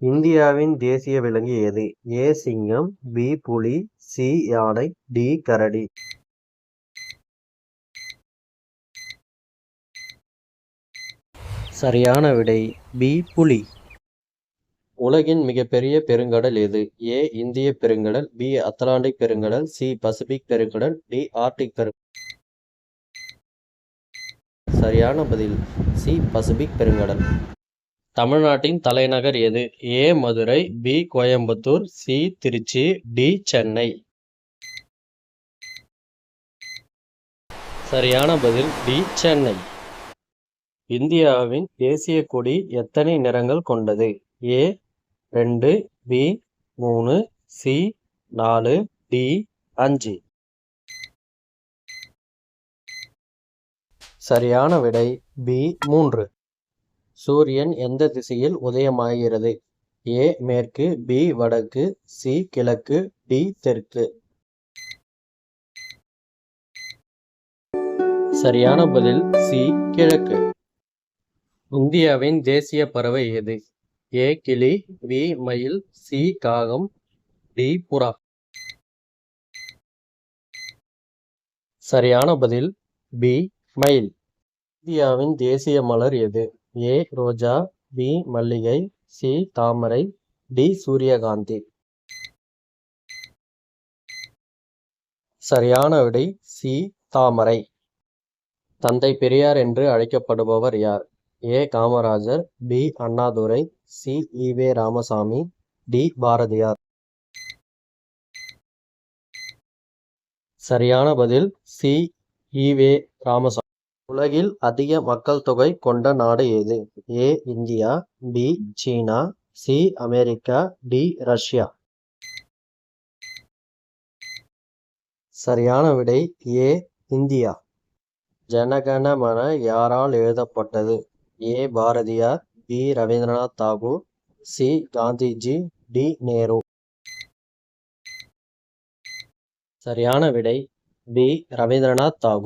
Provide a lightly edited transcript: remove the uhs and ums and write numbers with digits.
இந்தியாவின் தேசிய விலங்கு எது? ஏ சிங்கம், பி புலி, சி யானை, டி கரடி. சரியான விடை பி புலி. உலகின் மிகப்பெரிய பெருங்கடல் எது? ஏ இந்திய பெருங்கடல், பி அத்லாண்டிக் பெருங்கடல், சி பசிபிக் பெருங்கடல், டி ஆர்டிக் பெருங்கடல். சரியான பதில் சி பசிபிக் பெருங்கடல். தமிழ்நாட்டின் தலைநகர் எது? A Madurai, B Coimbatore, C Trichy, D Chennai. சரியான பதில் டி சென்னை. இந்தியாவின் தேசிய கொடி எத்தனை நிறங்கள் கொண்டது? ஏ 2, பி 3, சி 4, டி 5. சரியான விடை பி 3. சூரியன் எந்த திசையில் உதயமாகிறது? ஏ மேற்கு, பி வடக்கு, சி கிழக்கு, டி தெற்கு. சரியான பதில் சி கிழக்கு. இந்தியாவின் தேசிய பறவை எது? ஏ கிளி, பி மயில், சி காகம், டி புறா. சரியான பதில் பி மயில். இந்தியாவின் தேசிய மலர் எது? ஏ ரோஜா, பி மல்லிகை, சி தாமரை, டி சூரியகாந்தி. சரியான விடை சி தாமரை. தந்தை பெரியார் என்று அழைக்கப்படுபவர் யார்? A Kamarajar, B Annadurai, C EV Ramasamy, D Bharathiyar. சரியான பதில் சி ஈவே ராமசாமி. உலகில் அதிக மக்கள் தொகை கொண்ட நாடு எது? ஏ இந்தியா, பி சீனா, சி அமெரிக்கா, டி ரஷ்யா. சரியான விடை ஏ இந்தியா. ஜனகண மன யாரால் எழுதப்பட்டது? A Bharathiyar, B Rabindranath Tagore, C Gandhiji, D Nehru. சரியான விடை பி ரவீந்திரநாத் தாகூர்.